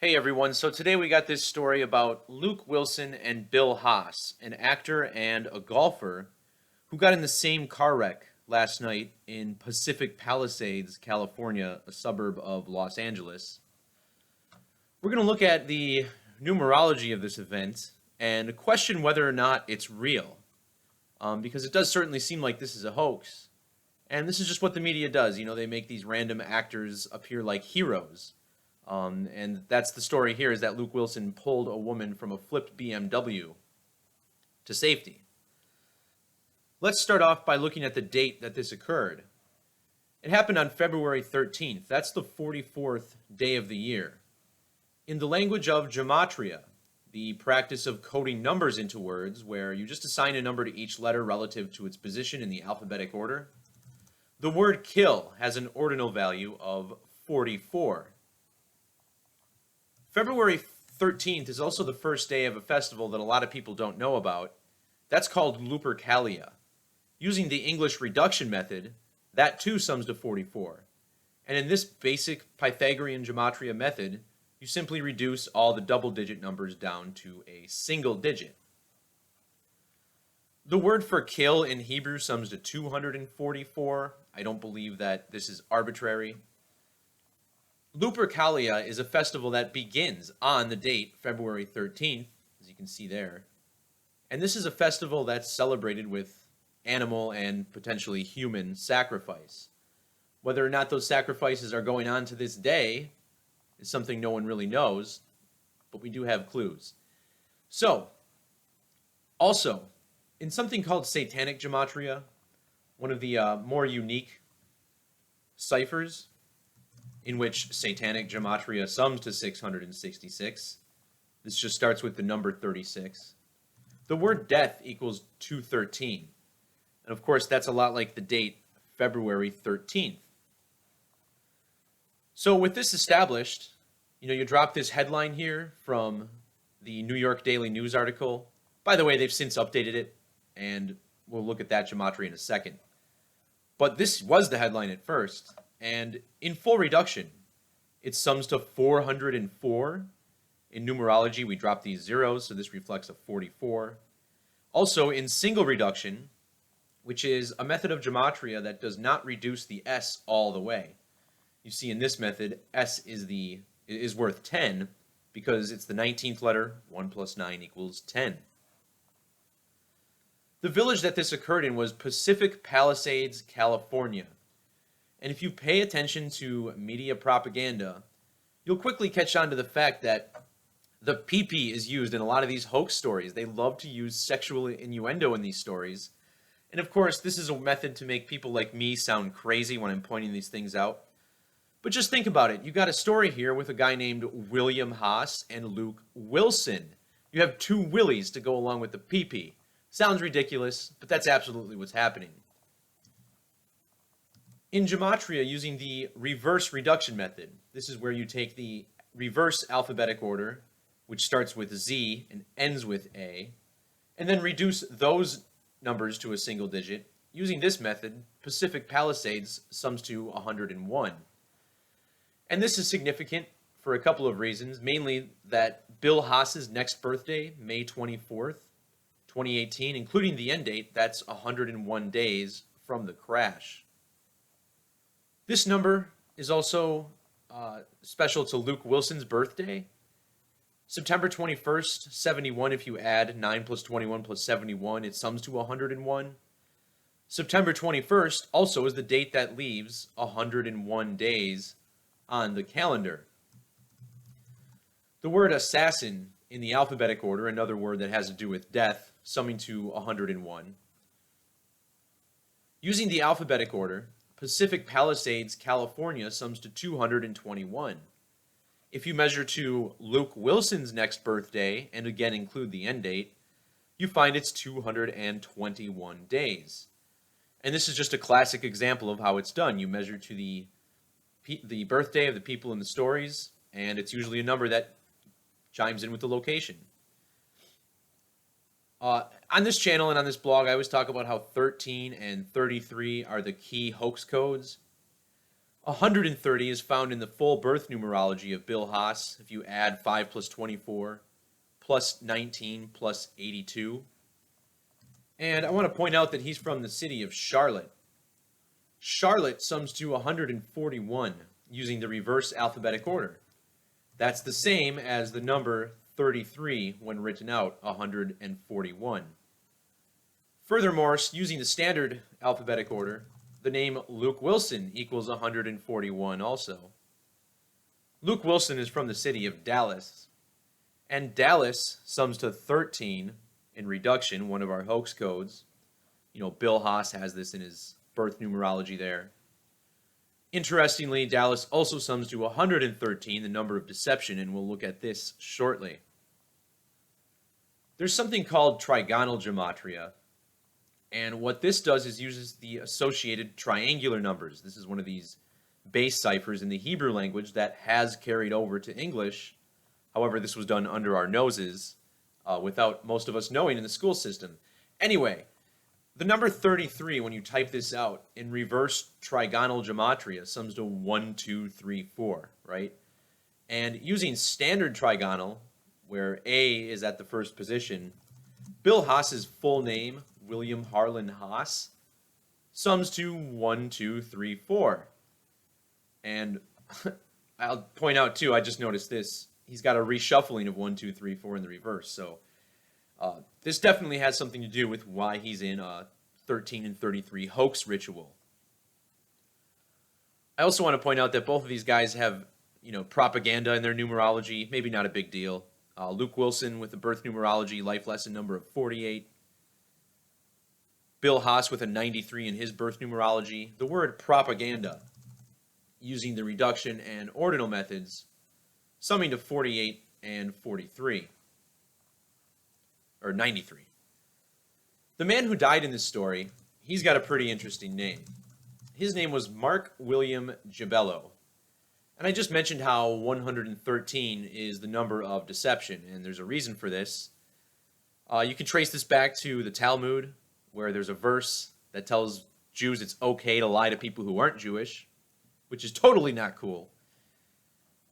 Hey everyone, so today we got this story about Luke Wilson and Bill Haas, an actor and a golfer who got in the same car wreck last night in Pacific Palisades, California, a suburb of Los Angeles. We're going to look at the numerology of this event and question whether or not it's real, because it does certainly seem like this is a hoax. And this is just what the media does. You know, they make these random actors appear like heroes. And that's the story here, is that Luke Wilson pulled a woman from a flipped BMW to safety. Let's start off by looking at the date that this occurred. It happened on February 13th. That's the 44th day of the year. In the language of Gematria, the practice of coding numbers into words, where you just assign a number to each letter relative to its position in the alphabetic order, the word kill has an ordinal value of 44. February 13th is also the first day of a festival that a lot of people don't know about. That's called Lupercalia. Using the English reduction method, that too sums to 44. And in this basic Pythagorean gematria method, you simply reduce all the double-digit numbers down to a single digit. The word for kill in Hebrew sums to 244. I don't believe that this is arbitrary. Lupercalia is a festival that begins on the date February 13th, as you can see there. And this is a festival that's celebrated with animal and potentially human sacrifice. Whether or not those sacrifices are going on to this day is something no one really knows, but we do have clues. So, also, in something called satanic gematria, one of the more unique ciphers, in which satanic gematria sums to 666. This just starts with the number 36. The word death equals 213. And of course, that's a lot like the date February 13th. So with this established, you drop this headline here from the New York Daily News article. By the way, they've since updated it, and we'll look at that gematria in a second. But this was the headline at first. And in full reduction, it sums to 404. In numerology, we drop these zeros, so this reflects a 44. Also, in single reduction, which is a method of gematria that does not reduce the S all the way. You see in this method, S is worth 10 because it's the 19th letter. 1 plus 9 equals 10. The village that this occurred in was Pacific Palisades, California. And if you pay attention to media propaganda, you'll quickly catch on to the fact that the pee-pee is used in a lot of these hoax stories. They love to use sexual innuendo in these stories. And of course, this is a method to make people like me sound crazy when I'm pointing these things out. But just think about it. You got a story here with a guy named William Haas and Luke Wilson. You have two Willies to go along with the pee-pee. Sounds ridiculous, but that's absolutely what's happening. In gematria, using the reverse reduction method, this is where you take the reverse alphabetic order, which starts with Z and ends with A, and then reduce those numbers to a single digit. Using this method, Pacific Palisades sums to 101. And this is significant for a couple of reasons, mainly that Bill Haas's next birthday, May 24th, 2018, including the end date, that's 101 days from the crash. This number is also special to Luke Wilson's birthday. September 21st, 71, if you add 9 plus 21 plus 71, it sums to 101. September 21st also is the date that leaves 101 days on the calendar. The word assassin in the alphabetic order, another word that has to do with death, summing to 101. Using the alphabetic order, Pacific Palisades, California sums to 221. If you measure to Luke Wilson's next birthday, and again include the end date, you find it's 221 days. And this is just a classic example of how it's done. You measure to the birthday of the people in the stories, and it's usually a number that chimes in with the location. On this channel and on this blog, I always talk about how 13 and 33 are the key hoax codes. 130 is found in the full birth numerology of Bill Haas if you add 5 plus 24 plus 19 plus 82. And I want to point out that he's from the city of Charlotte. Charlotte sums to 141 using the reverse alphabetic order. That's the same as the number 33 when written out, 141. Furthermore, using the standard alphabetic order, the name Luke Wilson equals 141 also. Luke Wilson is from the city of Dallas, and Dallas sums to 13 in reduction, one of our hoax codes. Bill Haas has this in his birth numerology there. Interestingly, Dallas also sums to 113, the number of deception, and we'll look at this shortly. There's something called trigonal gematria, and what this does is uses the associated triangular numbers. This is one of these base ciphers in the Hebrew language that has carried over to English. However, this was done under our noses without most of us knowing in the school system. Anyway, the number 33, when you type this out in reverse trigonal gematria, sums to 1, 2, 3, 4, right? And using standard trigonal, where A is at the first position, Bill Haas's full name, William Harlan Haas, sums to 1, 2, 3, 4. And I'll point out, too, I just noticed this. He's got a reshuffling of 1, 2, 3, 4 in the reverse. So this definitely has something to do with why he's in 13 and 33 hoax ritual. I also want to point out that both of these guys have, propaganda in their numerology. Maybe not a big deal. Luke Wilson with the birth numerology, life lesson number of 48. Bill Haas with a 93 in his birth numerology. The word propaganda, using the reduction and ordinal methods, summing to 48 and 43. Or 93. The man who died in this story, he's got a pretty interesting name. His name was Mark William Gibello. And I just mentioned how 113 is the number of deception, and there's a reason for this. You can trace this back to the Talmud, where there's a verse that tells Jews it's okay to lie to people who aren't Jewish, which is totally not cool.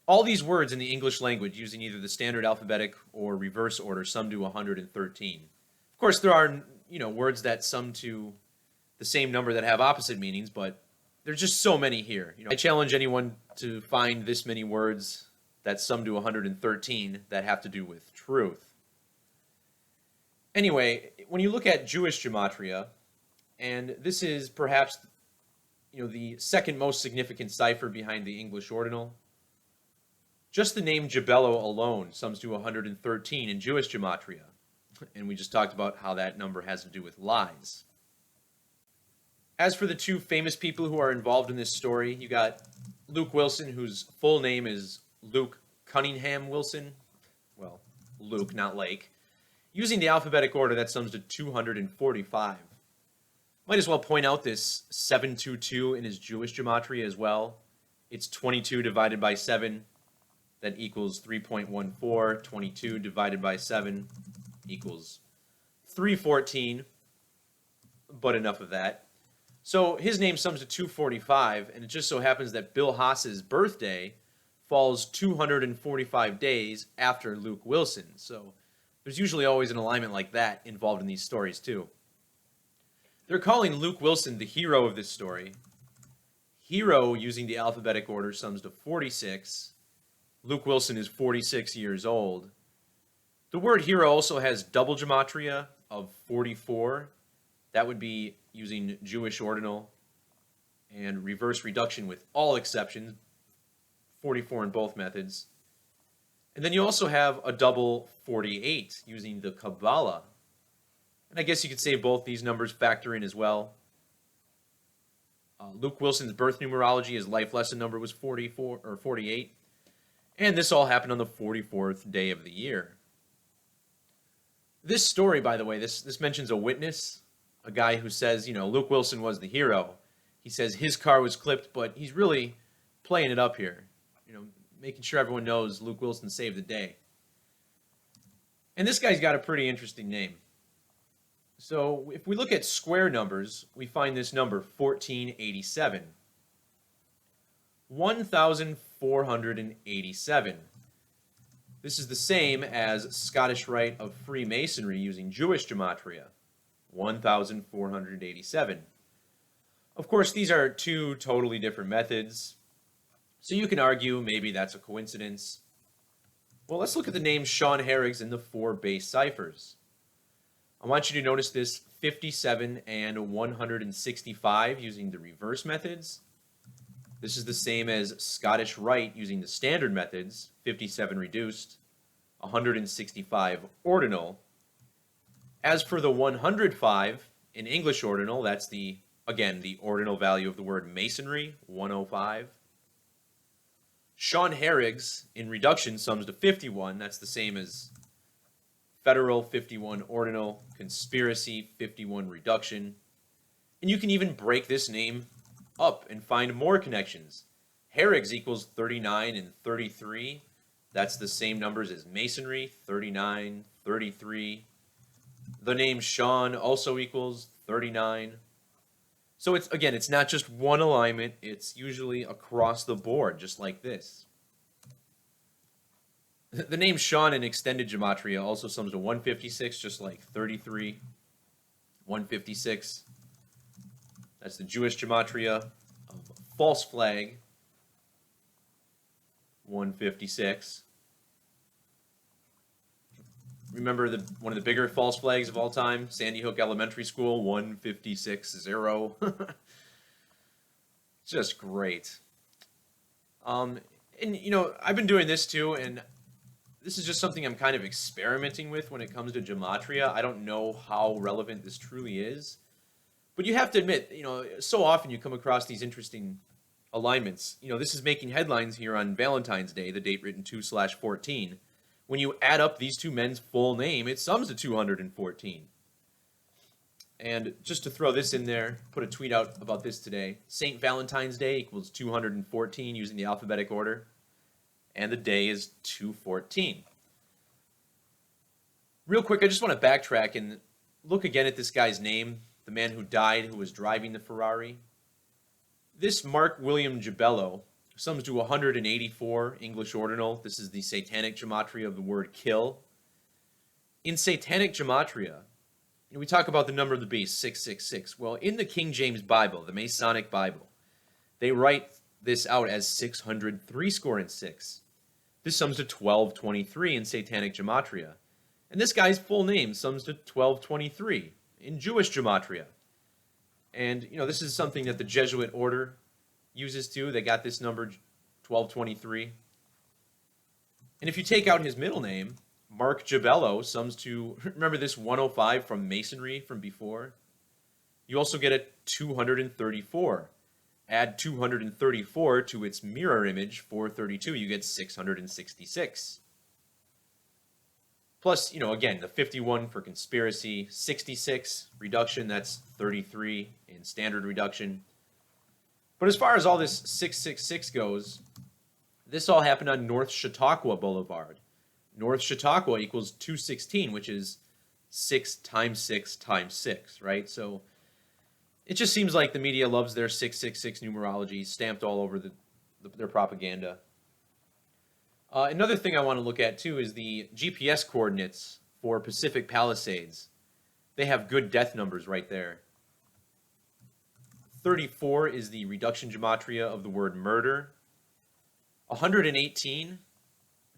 All these words in the English language using either the standard alphabetic or reverse order sum to 113. Of course, there are, words that sum to the same number that have opposite meanings, but there's just so many here. I challenge anyone to find this many words that sum to 113 that have to do with truth. Anyway, when you look at Jewish gematria, and this is perhaps, the second most significant cipher behind the English ordinal, just the name Gibello alone sums to 113 in Jewish gematria. And we just talked about how that number has to do with lies. As for the two famous people who are involved in this story, you got Luke Wilson, whose full name is Luke Cunningham Wilson. Well, Luke, not Lake. Using the alphabetic order, that sums to 245. Might as well point out this 722 in his Jewish gematria as well. It's 22 divided by 7. That equals 3.14. 22 divided by 7 equals 314. But enough of that. So his name sums to 245, and it just so happens that Bill Haas's birthday falls 245 days after Luke Wilson. So there's usually always an alignment like that involved in these stories too. They're calling Luke Wilson the hero of this story. Hero, using the alphabetic order, sums to 46. Luke Wilson is 46 years old. The word hero also has double gematria of 44. That would be using Jewish ordinal and reverse reduction with all exceptions, 44 in both methods. And then you also have a double 48 using the Kabbalah. And I guess you could say both these numbers factor in as well. Luke Wilson's birth numerology, his life lesson number was 44 or 48. And this all happened on the 44th day of the year. This story, by the way, this mentions a witness, a guy who says, Luke Wilson was the hero. He says his car was clipped, but he's really playing it up here, making sure everyone knows Luke Wilson saved the day. And this guy's got a pretty interesting name. So if we look at square numbers, we find this number 1487. 1,487. This is the same as Scottish Rite of Freemasonry using Jewish Gematria, 1,487. Of course, these are two totally different methods, so you can argue maybe that's a coincidence. Well, let's look at the name Sean Harrigs in the four base ciphers. I want you to notice this 57 and 165 using the reverse methods. This is the same as Scottish Rite using the standard methods, 57 reduced, 165 ordinal. As for the 105 in English ordinal, that's again, the ordinal value of the word masonry, 105. Sean Harrigs in reduction sums to 51. That's the same as federal, 51 ordinal, conspiracy, 51 reduction. And you can even break this name up and find more connections. Harrigs equals 39 and 33. That's the same numbers as masonry, 39, 33. The name Sean also equals 39. So it's not just one alignment, it's usually across the board, just like this. The name Sean in extended gematria also sums to 156, just like 33, 156. That's the Jewish gematria of false flag, 156. Remember one of the bigger false flags of all time, Sandy Hook Elementary School, 156-0. Just great. And I've been doing this too, and this is just something I'm kind of experimenting with when it comes to gematria. I don't know how relevant this truly is, but you have to admit, so often you come across these interesting alignments. This is making headlines here on Valentine's Day, the date written 2/14. When you add up these two men's full name, it sums to 214. And just to throw this in there, put a tweet out about this today. St. Valentine's Day equals 214 using the alphabetic order. And the day is 214. Real quick, I just want to backtrack and look again at this guy's name, the man who died, who was driving the Ferrari. This Mark William Gibello sums to 184 English ordinal. This is the satanic gematria of the word kill. In satanic gematria, we talk about the number of the beast, 666. Well, in the King James Bible, the Masonic Bible, they write this out as 603. This sums to 1223 in satanic gematria. And this guy's full name sums to 1223 in Jewish gematria. And, this is something that the Jesuit order uses too. They got this number 1223. And if you take out his middle name, Mark Gibello sums to, remember this 105 from Masonry from before? You also get a 234. Add 234 to its mirror image, 432, you get 666. Plus, again, the 51 for conspiracy, 66 reduction, that's 33 in standard reduction. But as far as all this 666 goes, this all happened on North Chautauqua Boulevard. North Chautauqua equals 216, which is 6 times 6 times 6, right? So it just seems like the media loves their 666 numerology stamped all over their propaganda. Another thing I want to look at, too, is the GPS coordinates for Pacific Palisades. They have good death numbers right there. 34 is the reduction gematria of the word murder. 118,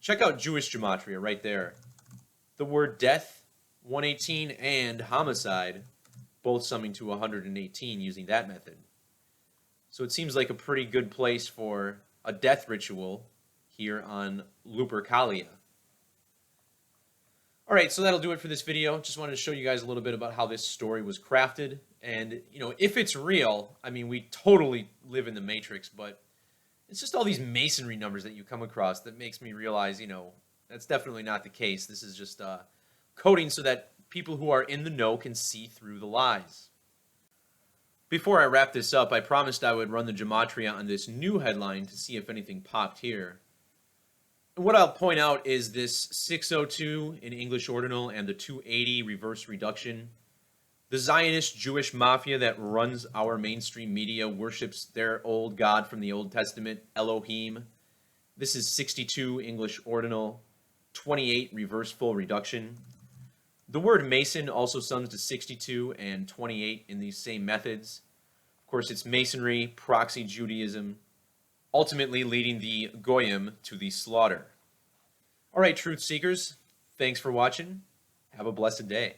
check out Jewish gematria right there. The word death, 118, and homicide, both summing to 118 using that method. So it seems like a pretty good place for a death ritual here on Lupercalia. All right, so that'll do it for this video. Just wanted to show you guys a little bit about how this story was crafted. And, if it's real, we totally live in the Matrix, but it's just all these masonry numbers that you come across that makes me realize, that's definitely not the case. This is just coding so that people who are in the know can see through the lies. Before I wrap this up, I promised I would run the gematria on this new headline to see if anything popped here. And what I'll point out is this 602 in English ordinal and the 280 reverse reduction. The Zionist Jewish mafia that runs our mainstream media worships their old god from the Old Testament, Elohim. This is 62 English ordinal, 28 reverse full reduction. The word Mason also sums to 62 and 28 in these same methods. Of course, it's Masonry, proxy Judaism, ultimately leading the Goyim to the slaughter. All right, truth seekers, thanks for watching. Have a blessed day.